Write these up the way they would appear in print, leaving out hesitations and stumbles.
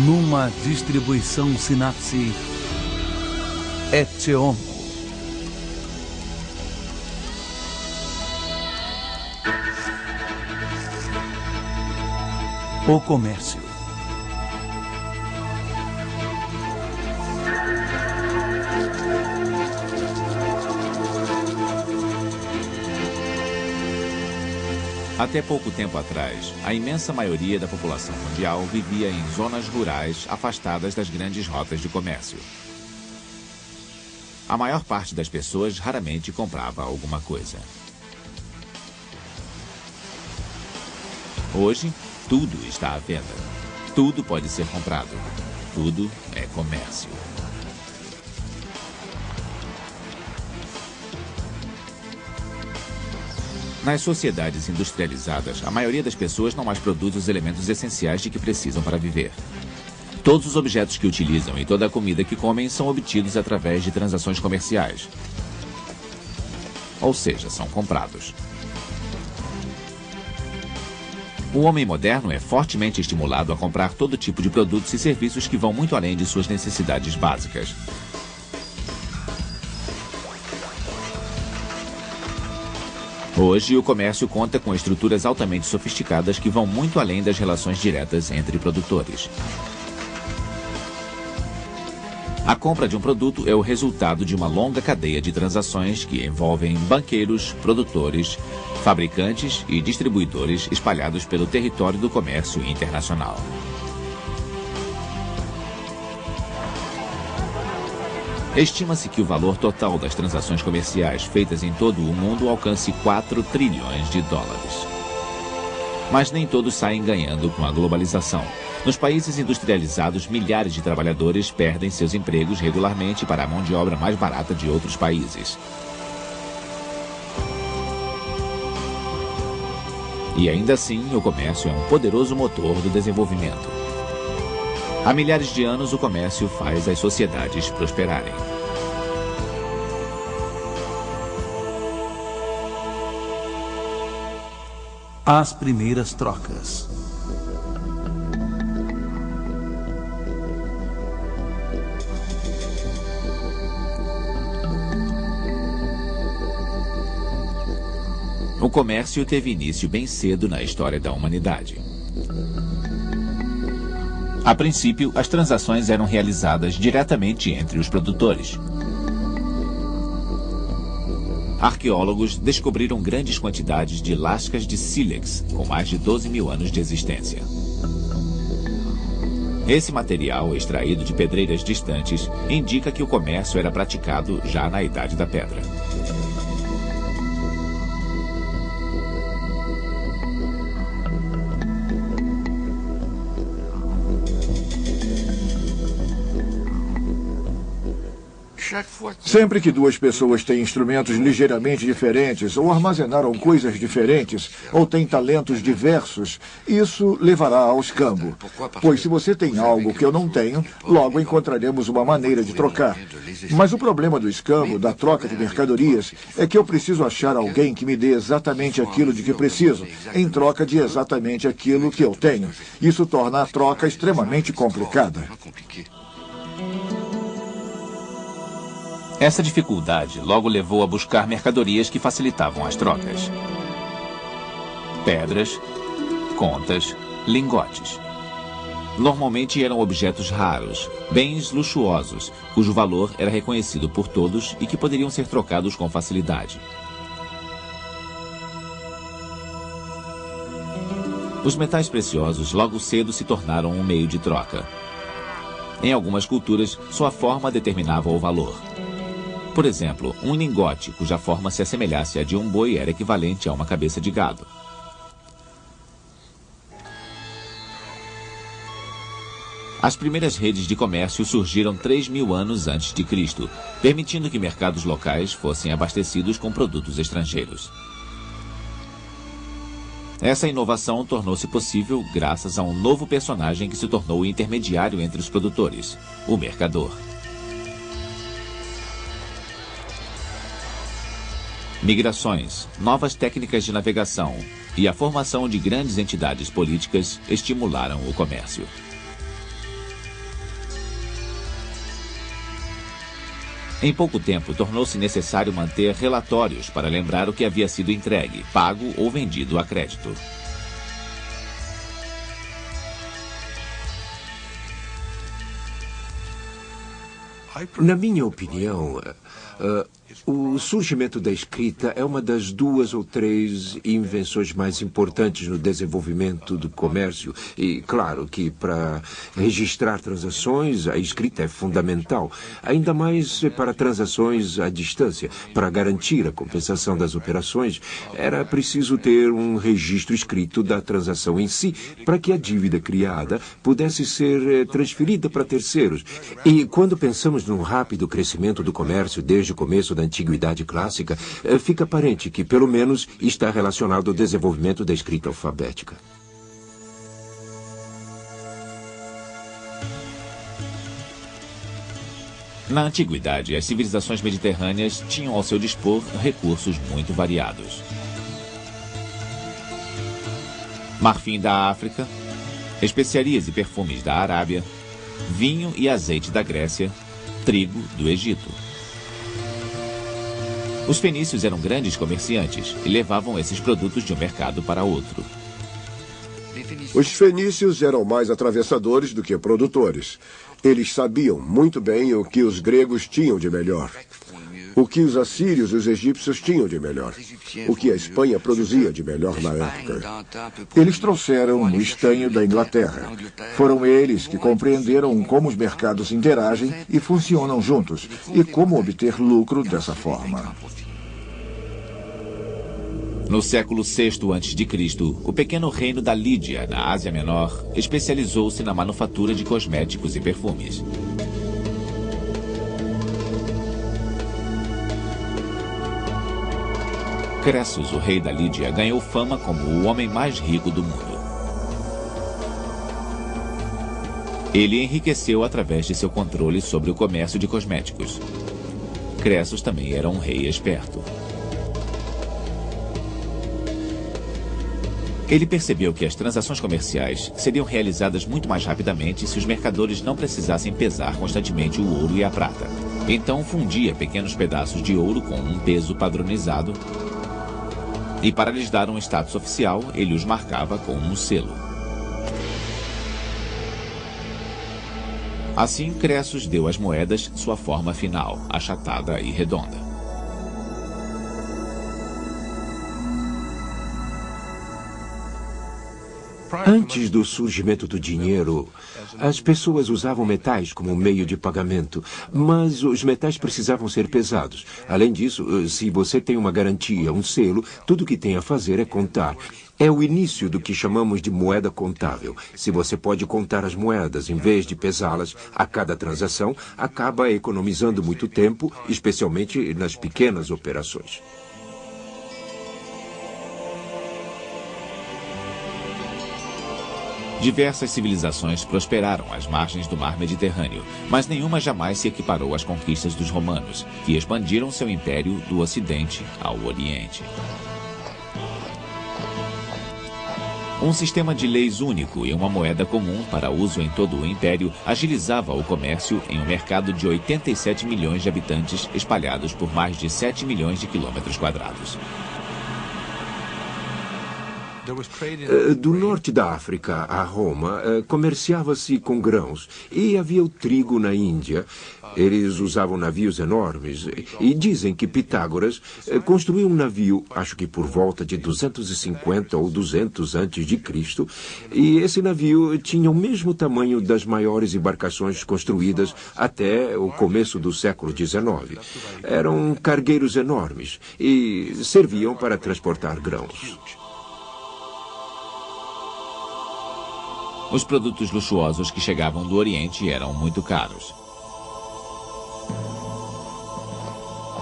numa distribuição sinapse Etcheom. O comércio. Até pouco tempo atrás, a imensa maioria da população mundial vivia em zonas rurais afastadas das grandes rotas de comércio. A maior parte das pessoas raramente comprava alguma coisa. Hoje, tudo está à venda. Tudo pode ser comprado. Tudo é comércio. Nas sociedades industrializadas, a maioria das pessoas não mais produz os elementos essenciais de que precisam para viver. Todos os objetos que utilizam e toda a comida que comem são obtidos através de transações comerciais. Ou seja, são comprados. O homem moderno é fortemente estimulado a comprar todo tipo de produtos e serviços que vão muito além de suas necessidades básicas. Hoje, o comércio conta com estruturas altamente sofisticadas que vão muito além das relações diretas entre produtores. A compra de um produto é o resultado de uma longa cadeia de transações que envolvem banqueiros, produtores, fabricantes e distribuidores espalhados pelo território do comércio internacional. Estima-se que o valor total das transações comerciais feitas em todo o mundo alcance 4 trilhões de dólares. Mas nem todos saem ganhando com a globalização. Nos países industrializados, milhares de trabalhadores perdem seus empregos regularmente para a mão de obra mais barata de outros países. E ainda assim, o comércio é um poderoso motor do desenvolvimento. Há milhares de anos, o comércio faz as sociedades prosperarem. As primeiras trocas. O comércio teve início bem cedo na história da humanidade. A princípio, as transações eram realizadas diretamente entre os produtores. Arqueólogos descobriram grandes quantidades de lascas de sílex, com mais de 12 mil anos de existência. Esse material, extraído de pedreiras distantes, indica que o comércio era praticado já na Idade da Pedra. Sempre que duas pessoas têm instrumentos ligeiramente diferentes, ou armazenaram coisas diferentes, ou têm talentos diversos, isso levará ao escambo. Pois se você tem algo que eu não tenho, logo encontraremos uma maneira de trocar. Mas o problema do escambo, da troca de mercadorias, é que eu preciso achar alguém que me dê exatamente aquilo de que preciso, em troca de exatamente aquilo que eu tenho. Isso torna a troca extremamente complicada. Essa dificuldade logo levou a buscar mercadorias que facilitavam as trocas. Pedras, contas, lingotes. Normalmente eram objetos raros, bens luxuosos, cujo valor era reconhecido por todos e que poderiam ser trocados com facilidade. Os metais preciosos logo cedo se tornaram um meio de troca. Em algumas culturas, sua forma determinava o valor. Por exemplo, um lingote cuja forma se assemelhasse à de um boi era equivalente a uma cabeça de gado. As primeiras redes de comércio surgiram 3.000 anos antes de Cristo, permitindo que mercados locais fossem abastecidos com produtos estrangeiros. Essa inovação tornou-se possível graças a um novo personagem que se tornou o intermediário entre os produtores, o mercador. Migrações, novas técnicas de navegação e a formação de grandes entidades políticas estimularam o comércio. Em pouco tempo, tornou-se necessário manter relatórios para lembrar o que havia sido entregue, pago ou vendido a crédito. Na minha opinião, o surgimento da escrita é uma das 2 ou 3 invenções mais importantes no desenvolvimento do comércio. E, claro, que para registrar transações, a escrita é fundamental. Ainda mais para transações à distância. Para garantir a compensação das operações, era preciso ter um registro escrito da transação em si, para que a dívida criada pudesse ser transferida para terceiros. E quando pensamos no rápido crescimento do comércio desde o começo da Antiguidade Clássica, fica aparente que, pelo menos, está relacionado ao desenvolvimento da escrita alfabética. Na Antiguidade, as civilizações mediterrâneas tinham ao seu dispor recursos muito variados. Marfim da África, especiarias e perfumes da Arábia, vinho e azeite da Grécia, trigo do Egito. Os fenícios eram grandes comerciantes e levavam esses produtos de um mercado para outro. Os fenícios eram mais atravessadores do que produtores. Eles sabiam muito bem o que os gregos tinham de melhor, o que os assírios e os egípcios tinham de melhor, o que a Espanha produzia de melhor na época. Eles trouxeram o estanho da Inglaterra. Foram eles que compreenderam como os mercados interagem e funcionam juntos, e como obter lucro dessa forma. No século VI a.C., o pequeno reino da Lídia, na Ásia Menor, especializou-se na manufatura de cosméticos e perfumes. Cressos, o rei da Lídia, ganhou fama como o homem mais rico do mundo. Ele enriqueceu através de seu controle sobre o comércio de cosméticos. Cressos também era um rei esperto. Ele percebeu que as transações comerciais seriam realizadas muito mais rapidamente se os mercadores não precisassem pesar constantemente o ouro e a prata. Então fundia pequenos pedaços de ouro com um peso padronizado e, para lhes dar um status oficial, ele os marcava com um selo. Assim, Cressos deu às moedas sua forma final, achatada e redonda. Antes do surgimento do dinheiro, as pessoas usavam metais como meio de pagamento, mas os metais precisavam ser pesados. Além disso, se você tem uma garantia, um selo, tudo o que tem a fazer é contar. É o início do que chamamos de moeda contável. Se você pode contar as moedas em vez de pesá-las a cada transação, acaba economizando muito tempo, especialmente nas pequenas operações. Diversas civilizações prosperaram às margens do mar Mediterrâneo, mas nenhuma jamais se equiparou às conquistas dos romanos, que expandiram seu império do Ocidente ao Oriente. Um sistema de leis único e uma moeda comum para uso em todo o império agilizava o comércio em um mercado de 87 milhões de habitantes espalhados por mais de 7 milhões de quilômetros quadrados. Do norte da África a Roma, comerciava-se com grãos e havia o trigo na Índia. Eles usavam navios enormes e dizem que Pitágoras construiu um navio, acho que por volta de 250 ou 200 antes de Cristo, e esse navio tinha o mesmo tamanho das maiores embarcações construídas até o começo do século XIX. Eram cargueiros enormes e serviam para transportar grãos. Os produtos luxuosos que chegavam do Oriente eram muito caros.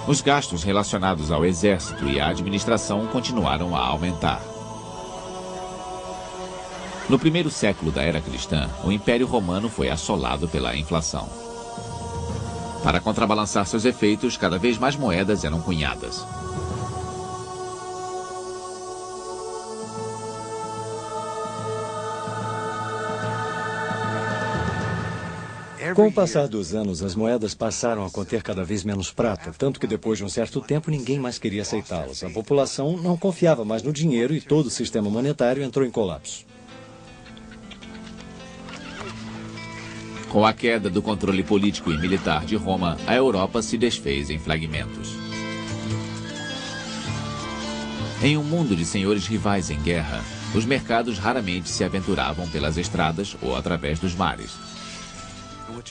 Os gastos relacionados ao exército e à administração continuaram a aumentar. No primeiro século da era cristã, o Império Romano foi assolado pela inflação. Para contrabalançar seus efeitos, cada vez mais moedas eram cunhadas. Com o passar dos anos, as moedas passaram a conter cada vez menos prata, tanto que depois de um certo tempo ninguém mais queria aceitá-las. A população não confiava mais no dinheiro e todo o sistema monetário entrou em colapso. Com a queda do controle político e militar de Roma, a Europa se desfez em fragmentos. Em um mundo de senhores rivais em guerra, os mercados raramente se aventuravam pelas estradas ou através dos mares.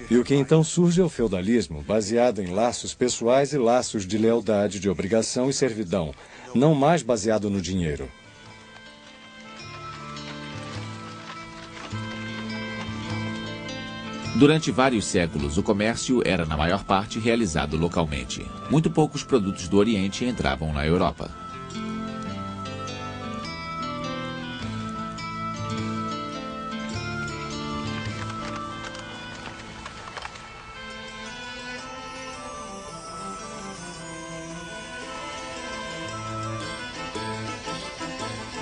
E o que então surge é o feudalismo, baseado em laços pessoais e laços de lealdade, de obrigação e servidão, não mais baseado no dinheiro. Durante vários séculos, o comércio era, na maior parte, realizado localmente. Muito poucos produtos do Oriente entravam na Europa.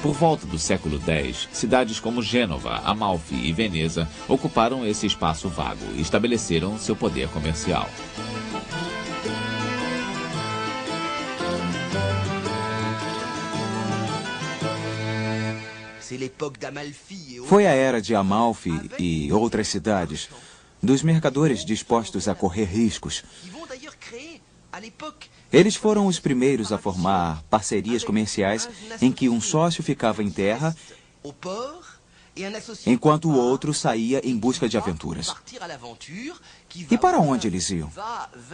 Por volta do século X, cidades como Gênova, Amalfi e Veneza ocuparam esse espaço vago e estabeleceram seu poder comercial. Foi a era de Amalfi e outras cidades, dos mercadores dispostos a correr riscos. Eles foram os primeiros a formar parcerias comerciais em que um sócio ficava em terra, enquanto o outro saía em busca de aventuras. E para onde eles iam?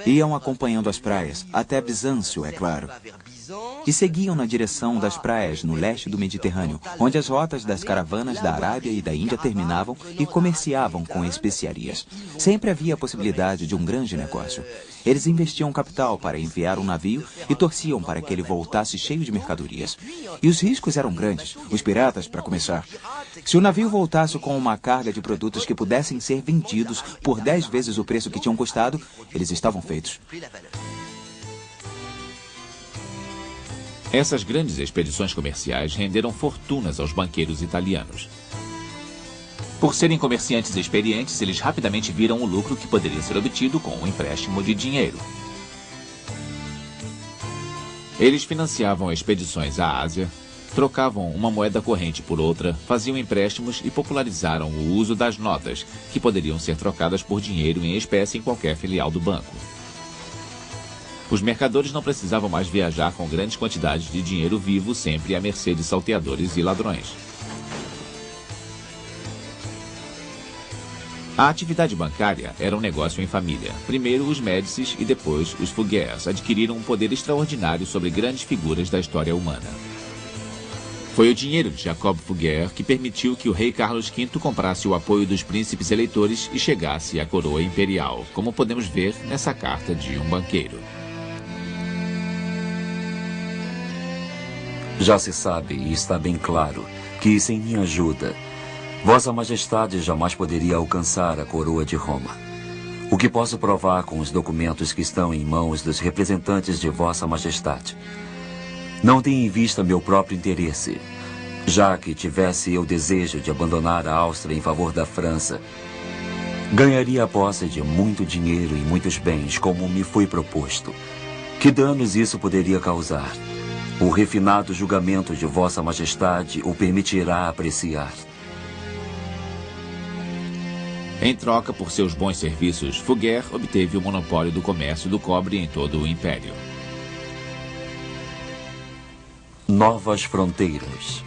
Iam acompanhando as praias, até Bizâncio, é claro. E seguiam na direção das praias no leste do Mediterrâneo, onde as rotas das caravanas da Arábia e da Índia terminavam e comerciavam com especiarias. Sempre havia a possibilidade de um grande negócio. Eles investiam capital para enviar um navio e torciam para que ele voltasse cheio de mercadorias. E os riscos eram grandes, os piratas, para começar. Se o navio voltasse com uma carga de produtos que pudessem ser vendidos por 10 vezes o preço que tinham custado, eles estavam feitos. Essas grandes expedições comerciais renderam fortunas aos banqueiros italianos. Por serem comerciantes experientes, eles rapidamente viram o lucro que poderia ser obtido com um empréstimo de dinheiro. Eles financiavam expedições à Ásia, trocavam uma moeda corrente por outra, faziam empréstimos e popularizaram o uso das notas, que poderiam ser trocadas por dinheiro em espécie em qualquer filial do banco. Os mercadores não precisavam mais viajar com grandes quantidades de dinheiro vivo, sempre à mercê de salteadores e ladrões. A atividade bancária era um negócio em família. Primeiro os Médicis e depois os Fugers adquiriram um poder extraordinário sobre grandes figuras da história humana. Foi o dinheiro de Jacob Fugger que permitiu que o rei Carlos V comprasse o apoio dos príncipes eleitores e chegasse à coroa imperial, como podemos ver nessa carta de um banqueiro. Já se sabe, e está bem claro, que sem minha ajuda, Vossa Majestade jamais poderia alcançar a coroa de Roma. O que posso provar com os documentos que estão em mãos dos representantes de Vossa Majestade. Não tenho em vista meu próprio interesse, já que tivesse eu desejo de abandonar a Áustria em favor da França, ganharia a posse de muito dinheiro e muitos bens, como me foi proposto. Que danos isso poderia causar? O refinado julgamento de Vossa Majestade o permitirá apreciar. Em troca por seus bons serviços, Fugger obteve o monopólio do comércio do cobre em todo o Império. Novas fronteiras.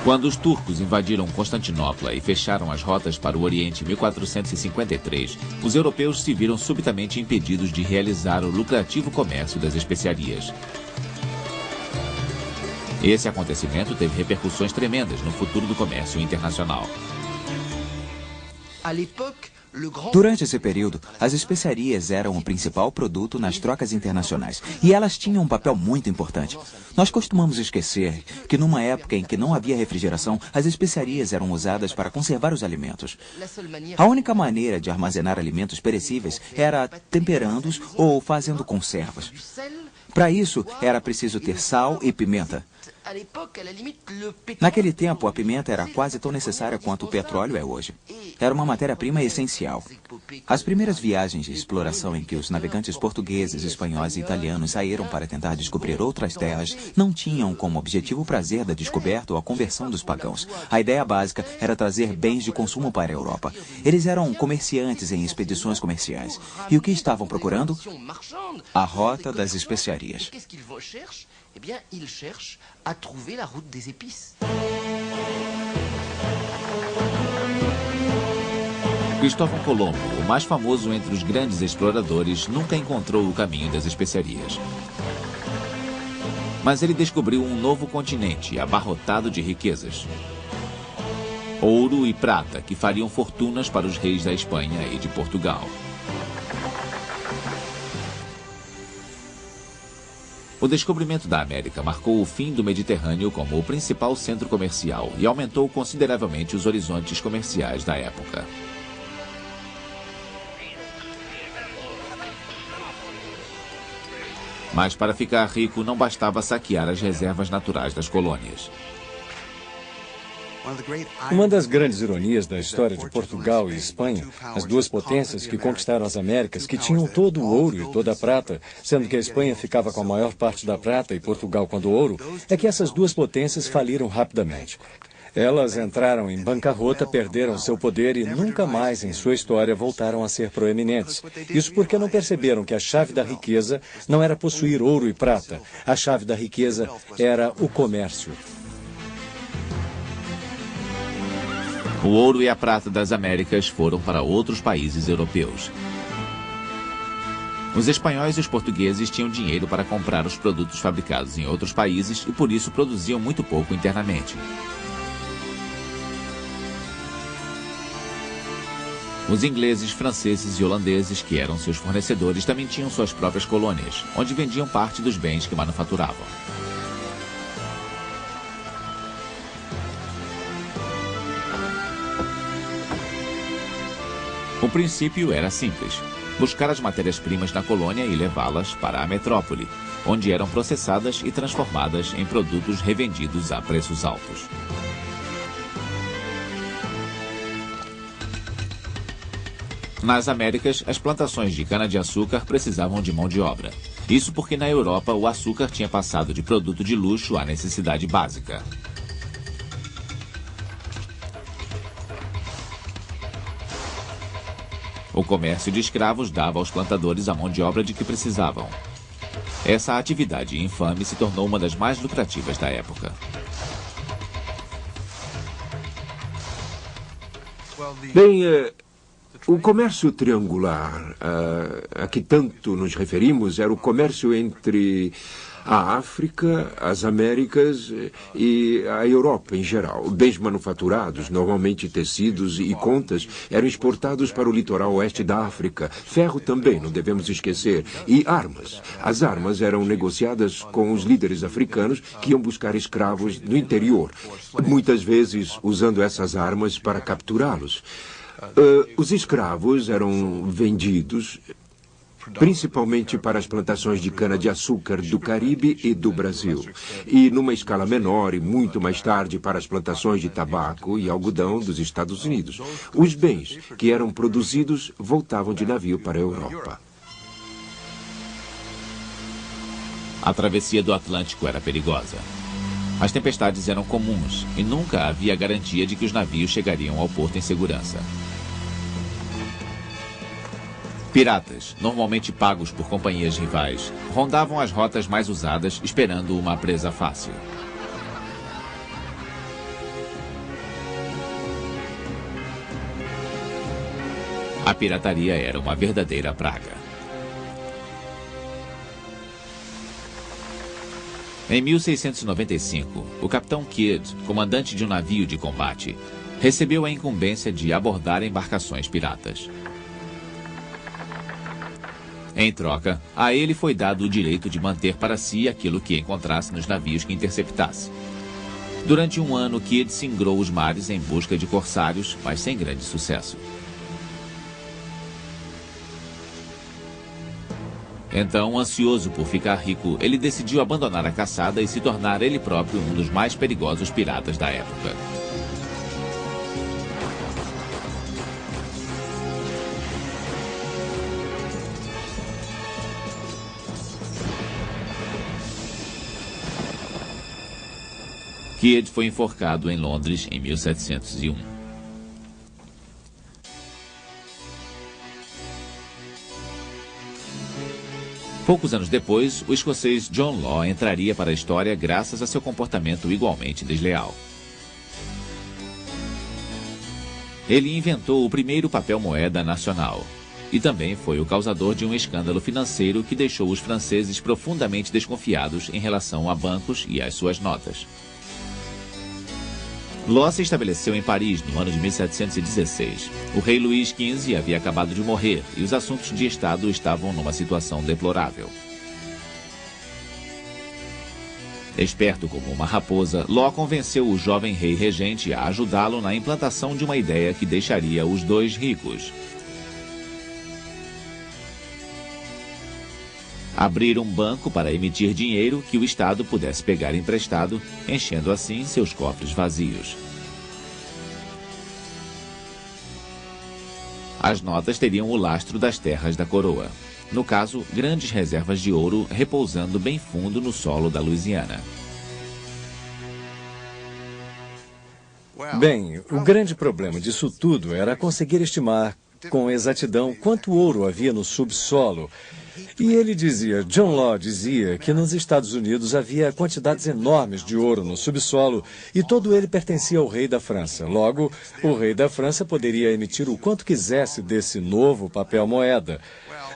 Quando os turcos invadiram Constantinopla e fecharam as rotas para o Oriente em 1453, os europeus se viram subitamente impedidos de realizar o lucrativo comércio das especiarias. Esse acontecimento teve repercussões tremendas no futuro do comércio internacional. Durante esse período, as especiarias eram o principal produto nas trocas internacionais e elas tinham um papel muito importante. Nós costumamos esquecer que numa época em que não havia refrigeração, as especiarias eram usadas para conservar os alimentos. A única maneira de armazenar alimentos perecíveis era temperando-os ou fazendo conservas. Para isso, era preciso ter sal e pimenta. Naquele tempo, a pimenta era quase tão necessária quanto o petróleo é hoje. Era uma matéria-prima essencial. As primeiras viagens de exploração em que os navegantes portugueses, espanhóis e italianos saíram para tentar descobrir outras terras não tinham como objetivo o prazer da descoberta ou a conversão dos pagãos. A ideia básica era trazer bens de consumo para a Europa. Eles eram comerciantes em expedições comerciais. E o que estavam procurando? A rota das especiarias. Eh bien, il cherche à trouver la route des épices. Cristóvão Colombo, o mais famoso entre os grandes exploradores, nunca encontrou o caminho das especiarias. Mas ele descobriu um novo continente abarrotado de riquezas. Ouro e prata que fariam fortunas para os reis da Espanha e de Portugal. O descobrimento da América marcou o fim do Mediterrâneo como o principal centro comercial e aumentou consideravelmente os horizontes comerciais da época. Mas para ficar rico não bastava saquear as reservas naturais das colônias. Uma das grandes ironias da história de Portugal e Espanha, as duas potências que conquistaram as Américas, que tinham todo o ouro e toda a prata, sendo que a Espanha ficava com a maior parte da prata e Portugal com o ouro, é que essas duas potências faliram rapidamente. Elas entraram em bancarrota, perderam seu poder e nunca mais em sua história voltaram a ser proeminentes. Isso porque não perceberam que a chave da riqueza não era possuir ouro e prata. A chave da riqueza era o comércio. O ouro e a prata das Américas foram para outros países europeus. Os espanhóis e os portugueses tinham dinheiro para comprar os produtos fabricados em outros países e por isso produziam muito pouco internamente. Os ingleses, franceses e holandeses, que eram seus fornecedores, também tinham suas próprias colônias, onde vendiam parte dos bens que manufaturavam. O princípio era simples: buscar as matérias-primas na colônia e levá-las para a metrópole, onde eram processadas e transformadas em produtos revendidos a preços altos. Nas Américas, as plantações de cana-de-açúcar precisavam de mão de obra. Isso porque na Europa o açúcar tinha passado de produto de luxo à necessidade básica. O comércio de escravos dava aos plantadores a mão de obra de que precisavam. Essa atividade infame se tornou uma das mais lucrativas da época. Bem, o comércio triangular a que tanto nos referimos era o comércio entre a África, as Américas e a Europa em geral. Bens manufaturados, normalmente tecidos e contas, eram exportados para o litoral oeste da África. Ferro também, não devemos esquecer. E armas. As armas eram negociadas com os líderes africanos que iam buscar escravos no interior, muitas vezes usando essas armas para capturá-los. Os escravos eram vendidos principalmente para as plantações de cana-de-açúcar do Caribe e do Brasil, e numa escala menor e muito mais tarde para as plantações de tabaco e algodão dos Estados Unidos. Os bens que eram produzidos voltavam de navio para a Europa. A travessia do Atlântico era perigosa. As tempestades eram comuns e nunca havia garantia de que os navios chegariam ao porto em segurança. Piratas, normalmente pagos por companhias rivais, rondavam as rotas mais usadas esperando uma presa fácil. A pirataria era uma verdadeira praga. Em 1695, o capitão Kidd, comandante de um navio de combate, recebeu a incumbência de abordar embarcações piratas. Em troca, a ele foi dado o direito de manter para si aquilo que encontrasse nos navios que interceptasse. Durante um ano, Kidd singrou os mares em busca de corsários, mas sem grande sucesso. Então, ansioso por ficar rico, ele decidiu abandonar a caçada e se tornar ele próprio um dos mais perigosos piratas da época. Kidd foi enforcado em Londres em 1701. Poucos anos depois, o escocês John Law entraria para a história graças a seu comportamento igualmente desleal. Ele inventou o primeiro papel-moeda nacional e também foi o causador de um escândalo financeiro que deixou os franceses profundamente desconfiados em relação a bancos e às suas notas. Law se estabeleceu em Paris no ano de 1716. O rei Luís XV havia acabado de morrer e os assuntos de Estado estavam numa situação deplorável. Esperto como uma raposa, Law convenceu o jovem rei regente a ajudá-lo na implantação de uma ideia que deixaria os dois ricos. Abrir um banco para emitir dinheiro que o Estado pudesse pegar emprestado, enchendo assim seus cofres vazios. As notas teriam o lastro das terras da coroa. No caso, grandes reservas de ouro repousando bem fundo no solo da Louisiana. Bem, o grande problema disso tudo era conseguir estimar com exatidão quanto ouro havia no subsolo. E ele dizia, John Law dizia, que nos Estados Unidos havia quantidades enormes de ouro no subsolo e todo ele pertencia ao rei da França. Logo, o rei da França poderia emitir o quanto quisesse desse novo papel-moeda.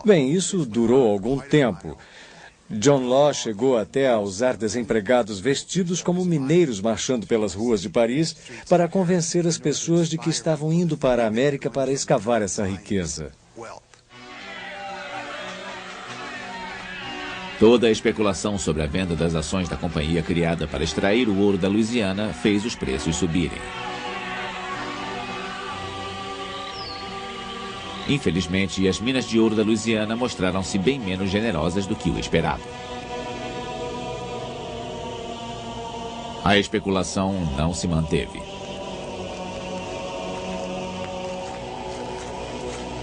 Bem, isso durou algum tempo. John Law chegou até a usar desempregados vestidos como mineiros marchando pelas ruas de Paris para convencer as pessoas de que estavam indo para a América para escavar essa riqueza. Toda a especulação sobre a venda das ações da companhia criada para extrair o ouro da Louisiana fez os preços subirem. Infelizmente, as minas de ouro da Louisiana mostraram-se bem menos generosas do que o esperado. A especulação não se manteve.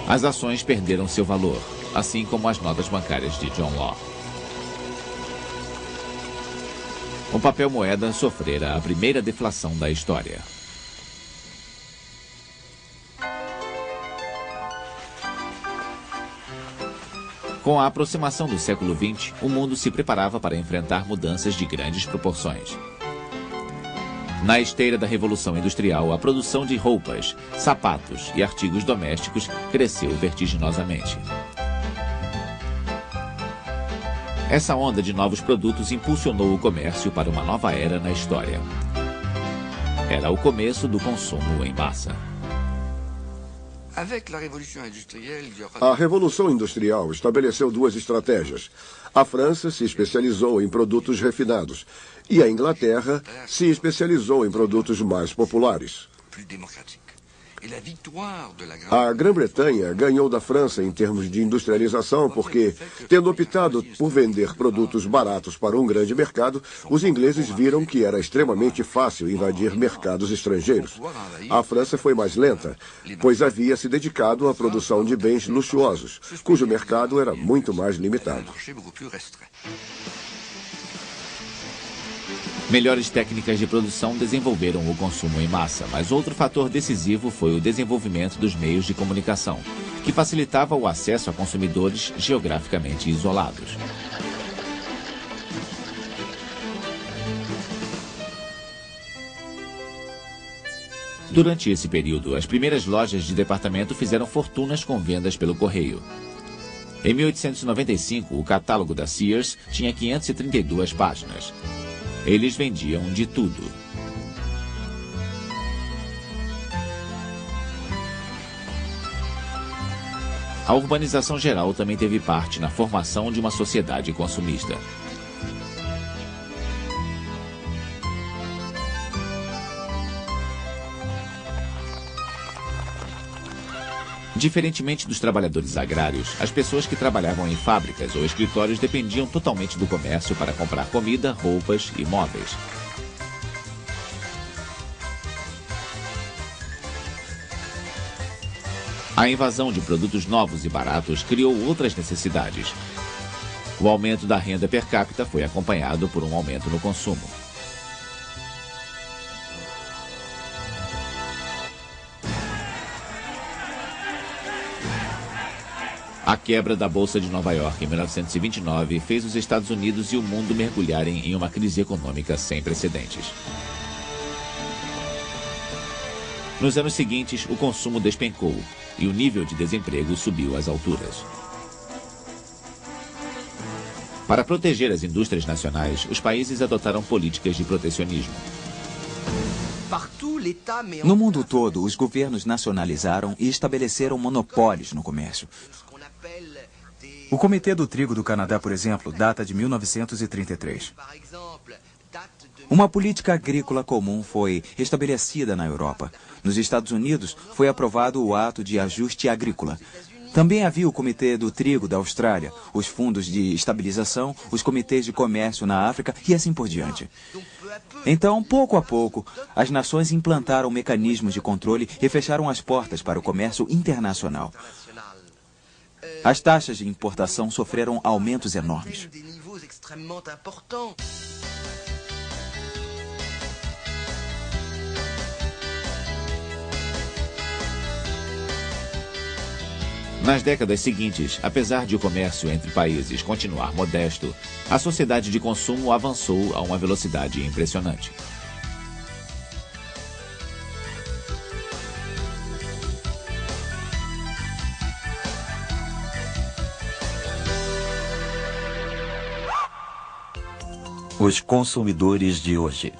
As ações perderam seu valor, assim como as notas bancárias de John Law. O papel-moeda sofrera a primeira deflação da história. Com a aproximação do século XX, o mundo se preparava para enfrentar mudanças de grandes proporções. Na esteira da Revolução Industrial, a produção de roupas, sapatos e artigos domésticos cresceu vertiginosamente. Essa onda de novos produtos impulsionou o comércio para uma nova era na história. Era o começo do consumo em massa. A Revolução Industrial estabeleceu duas estratégias. A França se especializou em produtos refinados e a Inglaterra se especializou em produtos mais populares. A Grã-Bretanha ganhou da França em termos de industrialização porque, tendo optado por vender produtos baratos para um grande mercado, os ingleses viram que era extremamente fácil invadir mercados estrangeiros. A França foi mais lenta, pois havia se dedicado à produção de bens luxuosos, cujo mercado era muito mais limitado. Melhores técnicas de produção desenvolveram o consumo em massa, mas outro fator decisivo foi o desenvolvimento dos meios de comunicação, que facilitava o acesso a consumidores geograficamente isolados. Durante esse período, as primeiras lojas de departamento fizeram fortunas com vendas pelo correio. Em 1895, o catálogo da Sears tinha 532 páginas. Eles vendiam de tudo. A urbanização geral também teve parte na formação de uma sociedade consumista. Diferentemente dos trabalhadores agrários, as pessoas que trabalhavam em fábricas ou escritórios dependiam totalmente do comércio para comprar comida, roupas e móveis. A invasão de produtos novos e baratos criou outras necessidades. O aumento da renda per capita foi acompanhado por um aumento no consumo. A quebra da Bolsa de Nova York em 1929 fez os Estados Unidos e o mundo mergulharem em uma crise econômica sem precedentes. Nos anos seguintes, o consumo despencou e o nível de desemprego subiu às alturas. Para proteger as indústrias nacionais, os países adotaram políticas de protecionismo. No mundo todo, os governos nacionalizaram e estabeleceram monopólios no comércio. O Comitê do Trigo do Canadá, por exemplo, data de 1933. Uma política agrícola comum foi estabelecida na Europa. Nos Estados Unidos, foi aprovado o Ato de Ajuste Agrícola. Também havia o Comitê do Trigo da Austrália, os fundos de estabilização, os comitês de comércio na África e assim por diante. Então, pouco a pouco, as nações implantaram mecanismos de controle e fecharam as portas para o comércio internacional. As taxas de importação sofreram aumentos enormes. Nas décadas seguintes, apesar de o comércio entre países continuar modesto, a sociedade de consumo avançou a uma velocidade impressionante. Os consumidores de hoje.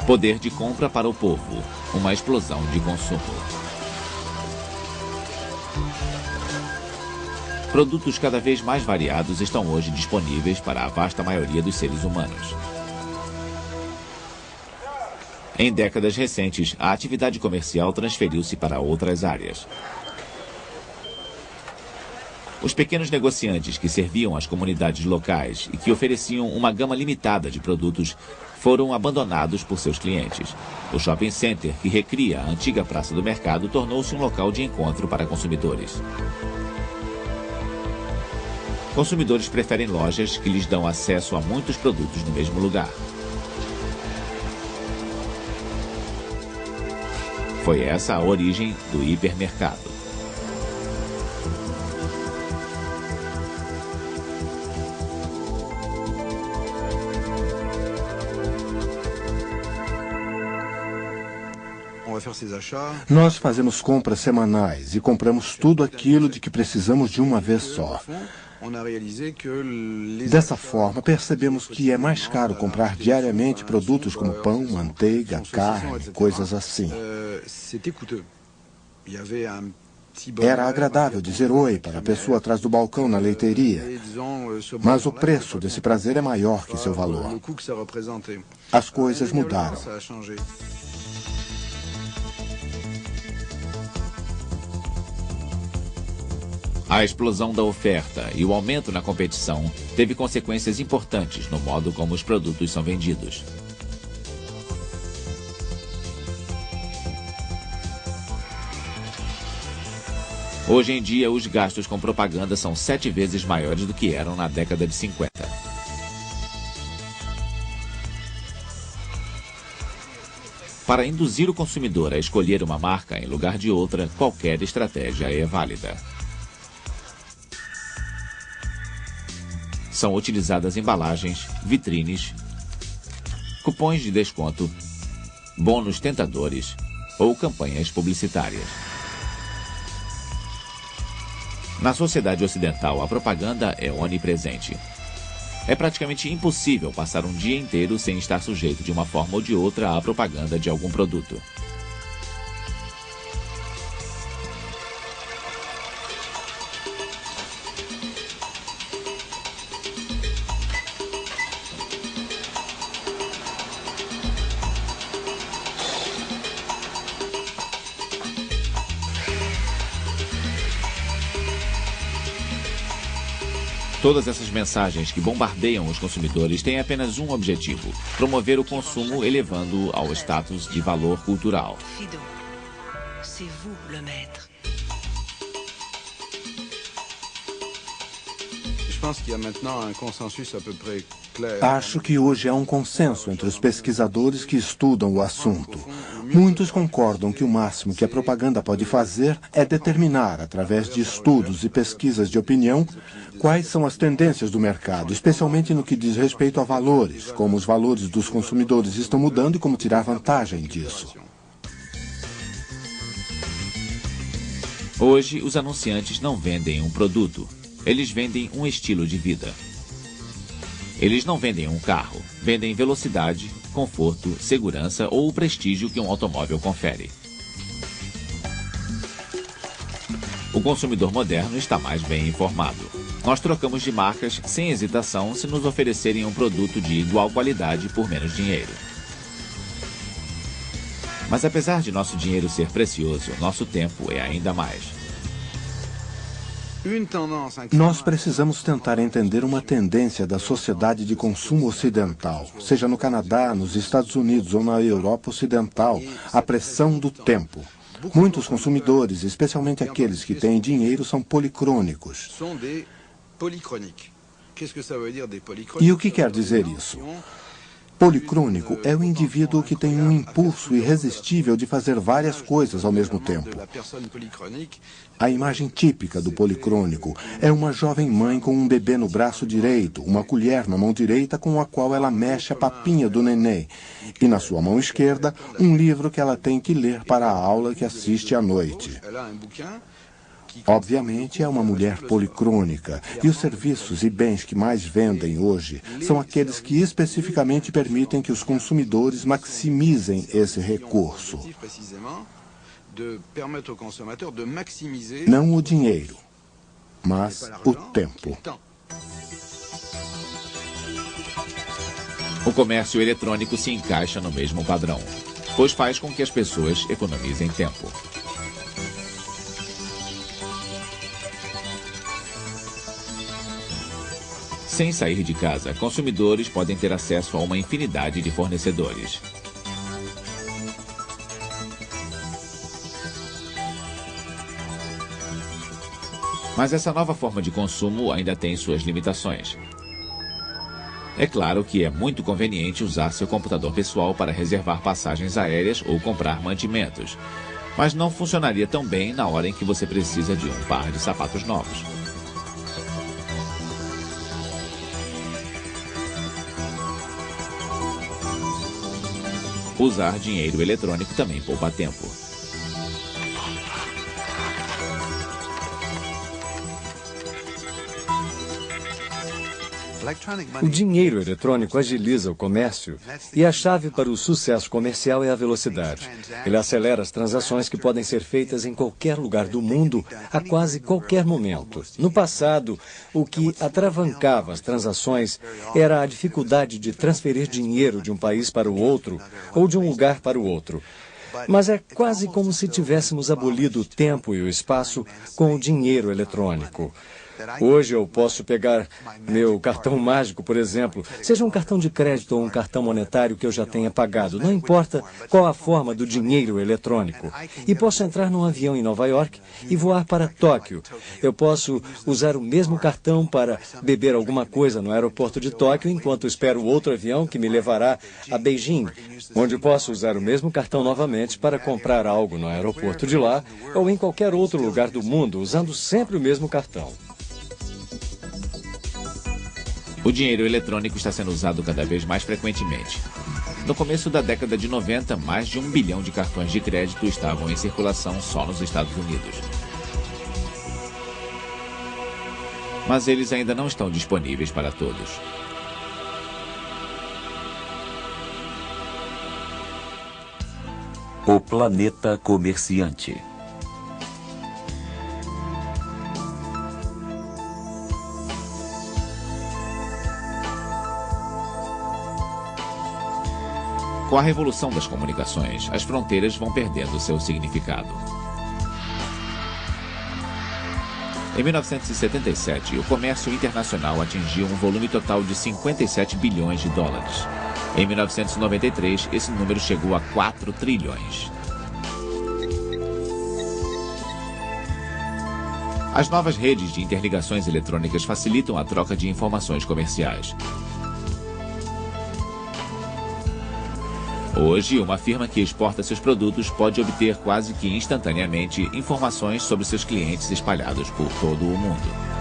Poder de compra para o povo, uma explosão de consumo. Produtos cada vez mais variados estão hoje disponíveis para a vasta maioria dos seres humanos. Em décadas recentes, a atividade comercial transferiu-se para outras áreas. Os pequenos negociantes que serviam as comunidades locais e que ofereciam uma gama limitada de produtos foram abandonados por seus clientes. O shopping center, que recria a antiga praça do mercado, tornou-se um local de encontro para consumidores. Consumidores preferem lojas que lhes dão acesso a muitos produtos no mesmo lugar. Foi essa a origem do hipermercado. Nós fazemos compras semanais e compramos tudo aquilo de que precisamos de uma vez só. Dessa forma, percebemos que é mais caro comprar diariamente produtos como pão, manteiga, carne, coisas assim. Era agradável dizer oi para a pessoa atrás do balcão na leiteria, mas o preço desse prazer é maior que seu valor. As coisas mudaram. A explosão da oferta e o aumento na competição teve consequências importantes no modo como os produtos são vendidos. Hoje em dia, os gastos com propaganda são 7 vezes maiores do que eram na década de 50. Para induzir o consumidor a escolher uma marca em lugar de outra, qualquer estratégia é válida. São utilizadas embalagens, vitrines, cupons de desconto, bônus tentadores ou campanhas publicitárias. Na sociedade ocidental, a propaganda é onipresente. É praticamente impossível passar um dia inteiro sem estar sujeito de uma forma ou de outra à propaganda de algum produto. Todas essas mensagens que bombardeiam os consumidores têm apenas um objetivo: promover o consumo, elevando-o ao status de valor cultural. Acho que hoje há um consenso entre os pesquisadores que estudam o assunto. Muitos concordam que o máximo que a propaganda pode fazer é determinar, através de estudos e pesquisas de opinião, quais são as tendências do mercado, especialmente no que diz respeito a valores, como os valores dos consumidores estão mudando e como tirar vantagem disso. Hoje, os anunciantes não vendem um produto, eles vendem um estilo de vida. Eles não vendem um carro, vendem velocidade, conforto, segurança ou o prestígio que um automóvel confere. O consumidor moderno está mais bem informado. Nós trocamos de marcas sem hesitação se nos oferecerem um produto de igual qualidade por menos dinheiro. Mas apesar de nosso dinheiro ser precioso, nosso tempo é ainda mais. Nós precisamos tentar entender uma tendência da sociedade de consumo ocidental, seja no Canadá, nos Estados Unidos ou na Europa Ocidental, a pressão do tempo. Muitos consumidores, especialmente aqueles que têm dinheiro, são policrônicos. E o que quer dizer isso? Policrônico é o indivíduo que tem um impulso irresistível de fazer várias coisas ao mesmo tempo. A imagem típica do policrônico é uma jovem mãe com um bebê no braço direito, uma colher na mão direita com a qual ela mexe a papinha do neném, e na sua mão esquerda, um livro que ela tem que ler para a aula que assiste à noite. Obviamente é uma mulher policrônica, e os serviços e bens que mais vendem hoje são aqueles que especificamente permitem que os consumidores maximizem esse recurso. Não o dinheiro, mas o tempo. O comércio eletrônico se encaixa no mesmo padrão, pois faz com que as pessoas economizem tempo. Sem sair de casa, consumidores podem ter acesso a uma infinidade de fornecedores. Mas essa nova forma de consumo ainda tem suas limitações. É claro que é muito conveniente usar seu computador pessoal para reservar passagens aéreas ou comprar mantimentos, mas não funcionaria tão bem na hora em que você precisa de um par de sapatos novos. Usar dinheiro eletrônico também poupa tempo. O dinheiro eletrônico agiliza o comércio e a chave para o sucesso comercial é a velocidade. Ele acelera as transações que podem ser feitas em qualquer lugar do mundo a quase qualquer momento. No passado, o que atravancava as transações era a dificuldade de transferir dinheiro de um país para o outro ou de um lugar para o outro. Mas é quase como se tivéssemos abolido o tempo e o espaço com o dinheiro eletrônico. Hoje eu posso pegar meu cartão mágico, por exemplo, seja um cartão de crédito ou um cartão monetário que eu já tenha pagado, não importa qual a forma do dinheiro eletrônico. E posso entrar num avião em Nova York e voar para Tóquio. Eu posso usar o mesmo cartão para beber alguma coisa no aeroporto de Tóquio, enquanto espero outro avião que me levará a Beijing, onde posso usar o mesmo cartão novamente para comprar algo no aeroporto de lá ou em qualquer outro lugar do mundo, usando sempre o mesmo cartão. O dinheiro eletrônico está sendo usado cada vez mais frequentemente. No começo da década de 90, mais de 1 bilhão de cartões de crédito estavam em circulação só nos Estados Unidos. mas eles ainda não estão disponíveis para todos. O planeta comerciante. Com a revolução das comunicações, as fronteiras vão perdendo seu significado. Em 1977, o comércio internacional atingiu um volume total de 57 bilhões de dólares. Em 1993, esse número chegou a 4 trilhões. As novas redes de interligações eletrônicas facilitam a troca de informações comerciais. Hoje, uma firma que exporta seus produtos pode obter quase que instantaneamente informações sobre seus clientes espalhados por todo o mundo.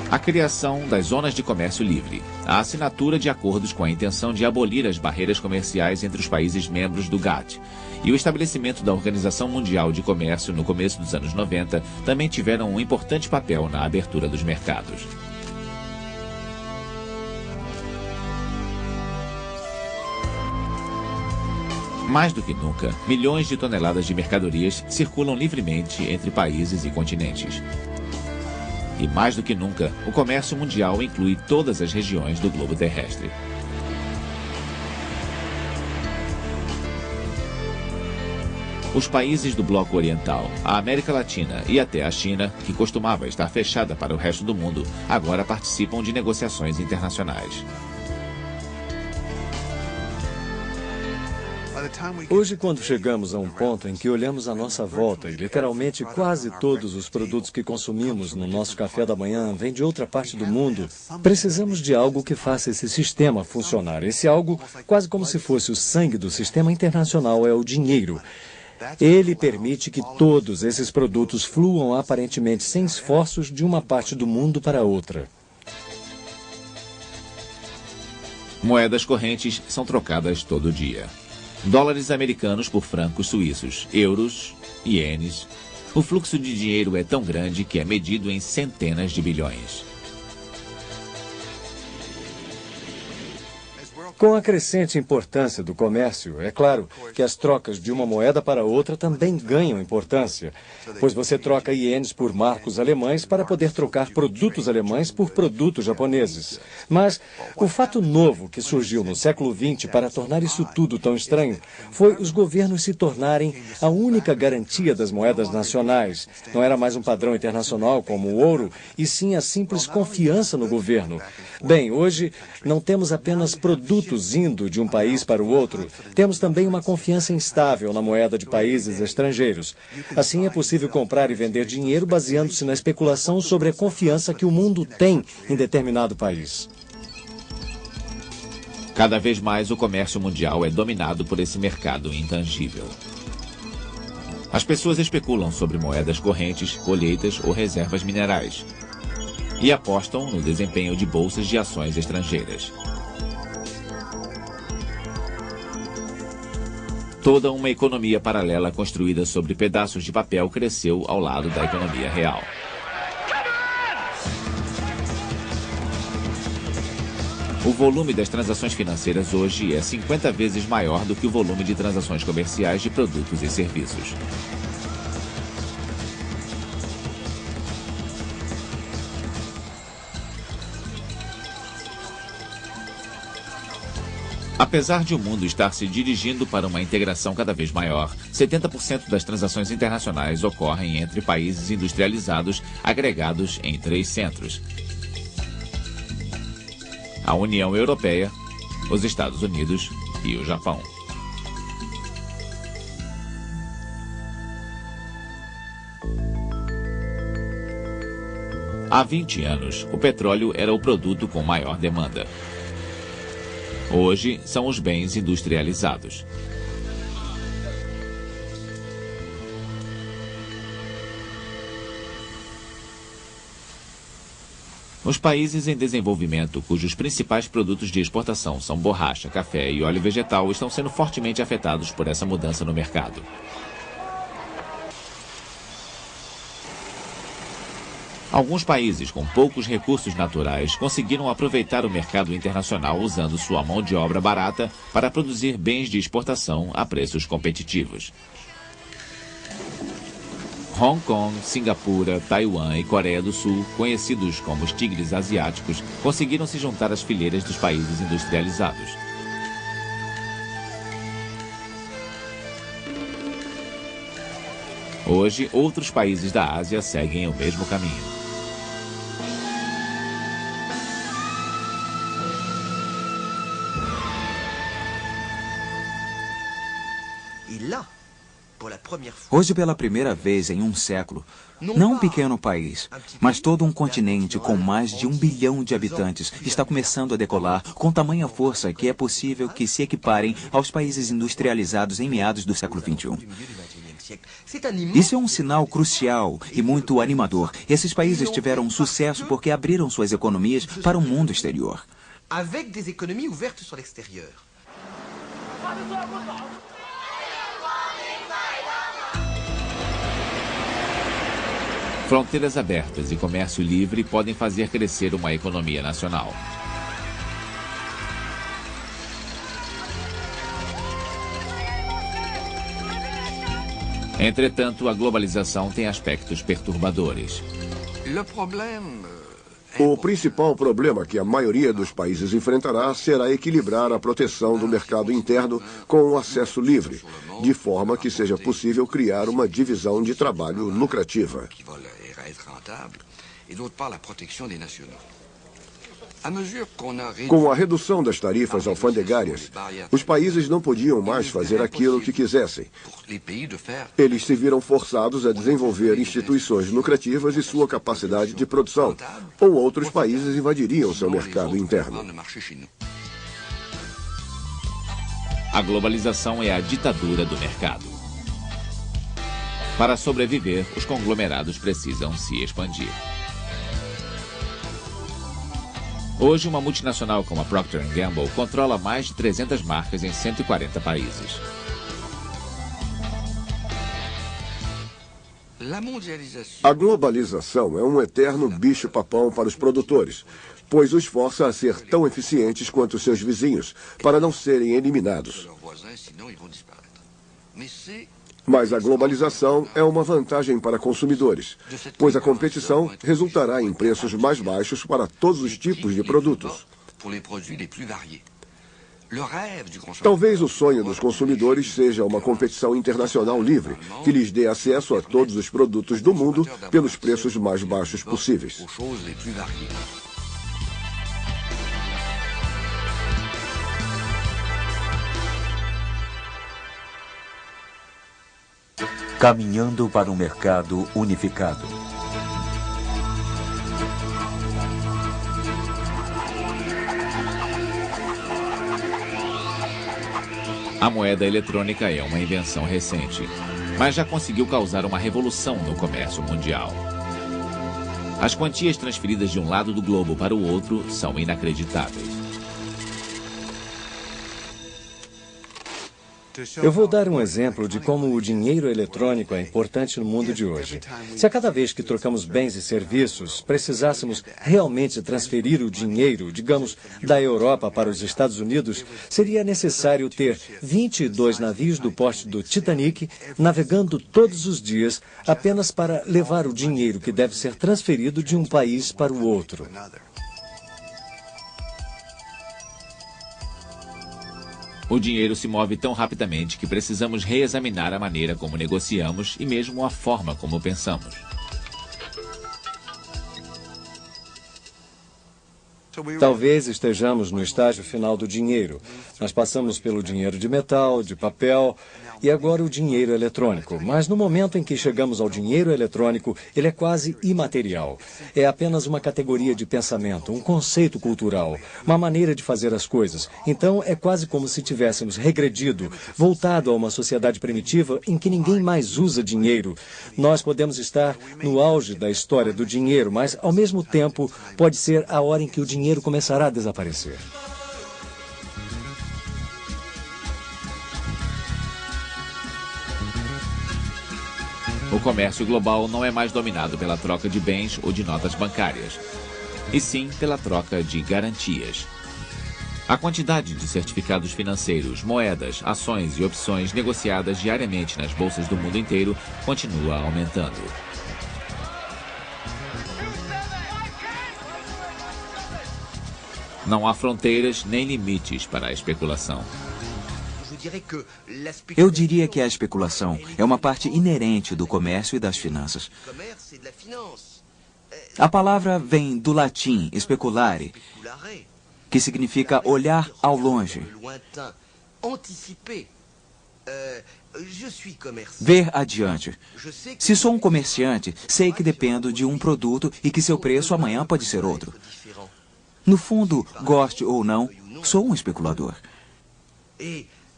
A criação das zonas de comércio livre, a assinatura de acordos com a intenção de abolir as barreiras comerciais entre os países membros do GATT e o estabelecimento da Organização Mundial de Comércio no começo dos anos 90 também tiveram um importante papel na abertura dos mercados. Mais do que nunca, milhões de toneladas de mercadorias circulam livremente entre países e continentes. E mais do que nunca, o comércio mundial inclui todas as regiões do globo terrestre. Os países do Bloco Oriental, a América Latina e até a China, que costumava estar fechada para o resto do mundo, agora participam de negociações internacionais. Hoje, quando chegamos a um ponto em que olhamos à nossa volta e literalmente quase todos os produtos que consumimos no nosso café da manhã vêm de outra parte do mundo, precisamos de algo que faça esse sistema funcionar. Esse algo, quase como se fosse o sangue do sistema internacional, é o dinheiro. Ele permite que todos esses produtos fluam aparentemente sem esforços de uma parte do mundo para outra. Moedas correntes são trocadas todo dia. Dólares americanos por francos suíços, euros, ienes. O fluxo de dinheiro é tão grande que é medido em centenas de bilhões. Com a crescente importância do comércio, é claro que as trocas de uma moeda para outra também ganham importância, pois você troca ienes por marcos alemães para poder trocar produtos alemães por produtos japoneses. Mas o fato novo que surgiu no século XX para tornar isso tudo tão estranho foi os governos se tornarem a única garantia das moedas nacionais. Não era mais um padrão internacional como o ouro, e sim a simples confiança no governo. Bem, hoje não temos apenas produtos indo de um país para o outro, temos também uma confiança instável na moeda de países estrangeiros. Assim, é possível comprar e vender dinheiro baseando-se na especulação sobre a confiança que o mundo tem em determinado país. Cada vez mais o comércio mundial é dominado por esse mercado intangível. As pessoas especulam sobre moedas correntes, colheitas ou reservas minerais e apostam no desempenho de bolsas de ações estrangeiras. Toda uma economia paralela construída sobre pedaços de papel cresceu ao lado da economia real. O volume das transações financeiras hoje é 50 vezes maior do que o volume de transações comerciais de produtos e serviços. Apesar de o mundo estar se dirigindo para uma integração cada vez maior, 70% das transações internacionais ocorrem entre países industrializados agregados em 3 centros: a União Europeia, os Estados Unidos e o Japão. Há 20 anos, o petróleo era o produto com maior demanda. Hoje, são os bens industrializados. Os países em desenvolvimento, cujos principais produtos de exportação são borracha, café e óleo vegetal, estão sendo fortemente afetados por essa mudança no mercado. Alguns países com poucos recursos naturais conseguiram aproveitar o mercado internacional usando sua mão de obra barata para produzir bens de exportação a preços competitivos. Hong Kong, Singapura, Taiwan e Coreia do Sul, conhecidos como os tigres asiáticos, conseguiram se juntar às fileiras dos países industrializados. Hoje, outros países da Ásia seguem o mesmo caminho. Hoje, pela primeira vez em um século, não um pequeno país, mas todo um continente com mais de 1 bilhão de habitantes está começando a decolar com tamanha força que é possível que se equiparem aos países industrializados em meados do século XXI. Isso é um sinal crucial e muito animador. Esses países tiveram sucesso porque abriram suas economias para o mundo exterior. Avec des économies ouvertes sur l'extérieur. Fronteiras abertas e comércio livre podem fazer crescer uma economia nacional. Entretanto, a globalização tem aspectos perturbadores. O principal problema que a maioria dos países enfrentará será equilibrar a proteção do mercado interno com o acesso livre, de forma que seja possível criar uma divisão de trabalho lucrativa. Com a redução das tarifas alfandegárias, os países não podiam mais fazer aquilo que quisessem. Eles se viram forçados a desenvolver instituições lucrativas e sua capacidade de produção, ou outros países invadiriam seu mercado interno. A globalização é a ditadura do mercado. Para sobreviver, os conglomerados precisam se expandir. Hoje, uma multinacional como a Procter & Gamble controla mais de 300 marcas em 140 países. A globalização é um eterno bicho-papão para os produtores, pois os força a ser tão eficientes quanto seus vizinhos, para não serem eliminados. Mas a globalização é uma vantagem para consumidores, pois a competição resultará em preços mais baixos para todos os tipos de produtos. Talvez o sonho dos consumidores seja uma competição internacional livre, que lhes dê acesso a todos os produtos do mundo pelos preços mais baixos possíveis. Caminhando para um mercado unificado. A moeda eletrônica é uma invenção recente, mas já conseguiu causar uma revolução no comércio mundial. As quantias transferidas de um lado do globo para o outro são inacreditáveis. Eu vou dar um exemplo de como o dinheiro eletrônico é importante no mundo de hoje. Se a cada vez que trocamos bens e serviços precisássemos realmente transferir o dinheiro, digamos, da Europa para os Estados Unidos, seria necessário ter 22 navios do porte do Titanic navegando todos os dias apenas para levar o dinheiro que deve ser transferido de um país para o outro. O dinheiro se move tão rapidamente que precisamos reexaminar a maneira como negociamos e mesmo a forma como pensamos. Talvez estejamos no estágio final do dinheiro. Nós passamos pelo dinheiro de metal, de papel e agora o dinheiro eletrônico. Mas no momento em que chegamos ao dinheiro eletrônico, ele é quase imaterial. É apenas uma categoria de pensamento, um conceito cultural, uma maneira de fazer as coisas. Então é quase como se tivéssemos regredido, voltado a uma sociedade primitiva em que ninguém mais usa dinheiro. Nós podemos estar no auge da história do dinheiro, mas ao mesmo tempo pode ser a hora em que o dinheiro começará a desaparecer. O comércio global não é mais dominado pela troca de bens ou de notas bancárias, e sim pela troca de garantias. A quantidade de certificados financeiros, moedas, ações e opções negociadas diariamente nas bolsas do mundo inteiro continua aumentando. Não há fronteiras nem limites para a especulação. Eu diria que a especulação é uma parte inerente do comércio e das finanças. A palavra vem do latim speculare, que significa olhar ao longe, ver adiante. Se sou um comerciante, sei que dependo de um produto e que seu preço amanhã pode ser outro. No fundo, goste ou não, sou um especulador.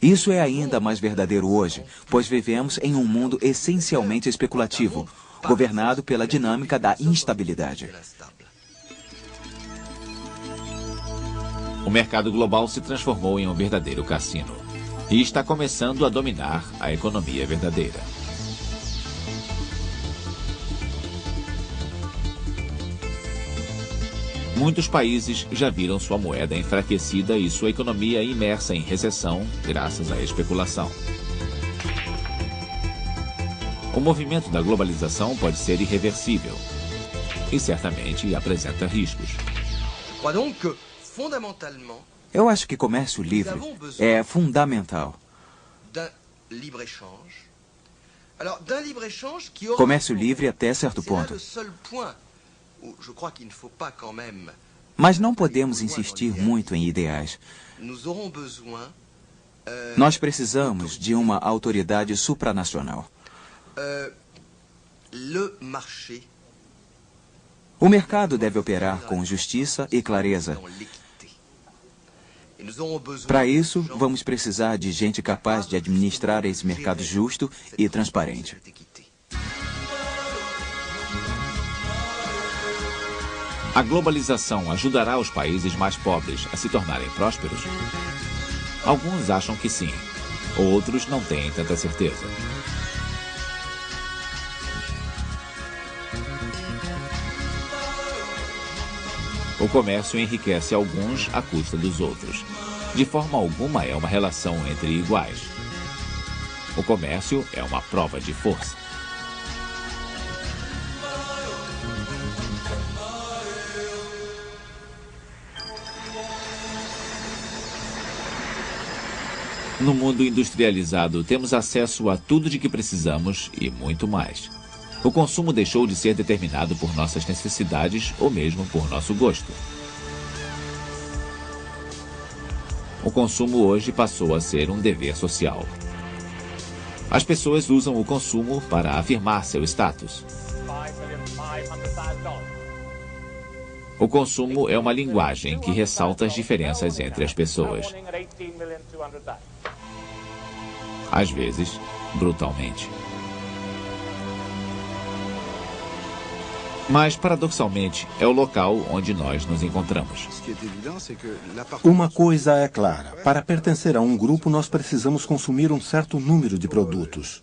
Isso é ainda mais verdadeiro hoje, pois vivemos em um mundo essencialmente especulativo, governado pela dinâmica da instabilidade. O mercado global se transformou em um verdadeiro cassino e está começando a dominar a economia verdadeira. Muitos países já viram sua moeda enfraquecida e sua economia imersa em recessão graças à especulação. O movimento da globalização pode ser irreversível e certamente apresenta riscos. Eu acho que comércio livre é fundamental. Comércio livre até certo ponto. Mas não podemos insistir muito em ideais. Nós precisamos de uma autoridade supranacional. O mercado deve operar com justiça e clareza. Para isso, vamos precisar de gente capaz de administrar esse mercado justo e transparente. A globalização ajudará os países mais pobres a se tornarem prósperos? Alguns acham que sim, outros não têm tanta certeza. O comércio enriquece alguns à custa dos outros. De forma alguma é uma relação entre iguais. O comércio é uma prova de força. No mundo industrializado, temos acesso a tudo de que precisamos e muito mais. O consumo deixou de ser determinado por nossas necessidades ou mesmo por nosso gosto. O consumo hoje passou a ser um dever social. As pessoas usam o consumo para afirmar seu status. O consumo é uma linguagem que ressalta as diferenças entre as pessoas. Às vezes, brutalmente. Mas, paradoxalmente, é o local onde nós nos encontramos. Uma coisa é clara. Para pertencer a um grupo, nós precisamos consumir um certo número de produtos.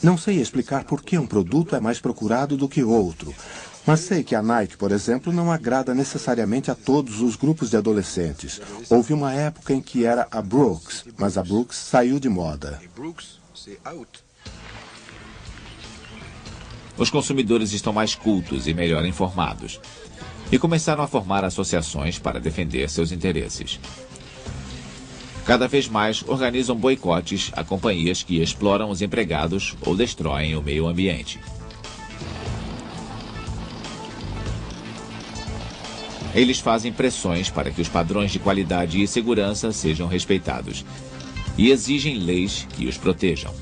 Não sei explicar por que um produto é mais procurado do que outro. Mas sei que a Nike, por exemplo, não agrada necessariamente a todos os grupos de adolescentes. Houve uma época em que era a Brooks, mas a Brooks saiu de moda. Os consumidores estão mais cultos e melhor informados. E começaram a formar associações para defender seus interesses. Cada vez mais organizam boicotes a companhias que exploram os empregados ou destroem o meio ambiente. Eles fazem pressões para que os padrões de qualidade e segurança sejam respeitados. e exigem leis que os protejam.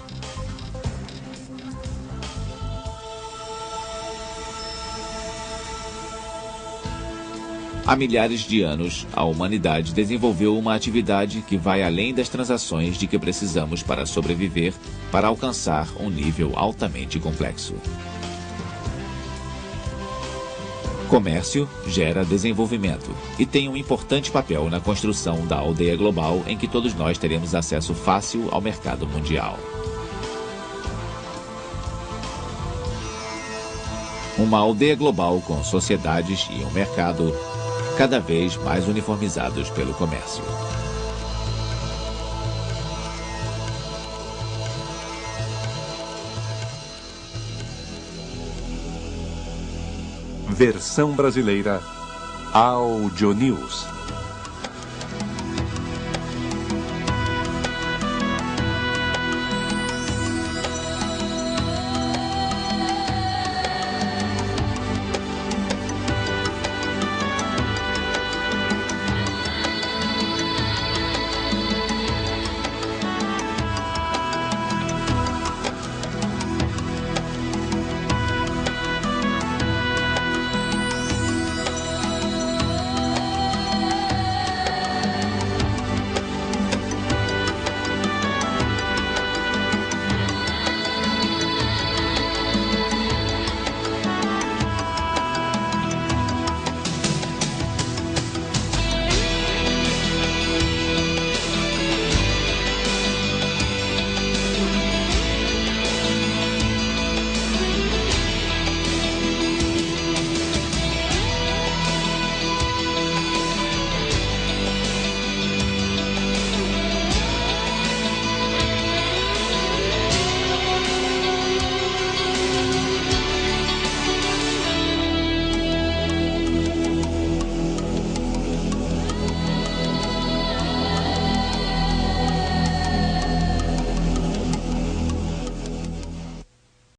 Há milhares de anos, a humanidade desenvolveu uma atividade que vai além das transações de que precisamos para sobreviver, para alcançar um nível altamente complexo. Comércio gera desenvolvimento e tem um importante papel na construção da aldeia global em que todos nós teremos acesso fácil ao mercado mundial. Uma aldeia global com sociedades e um mercado cada vez mais uniformizados pelo comércio. Versão brasileira Audio News.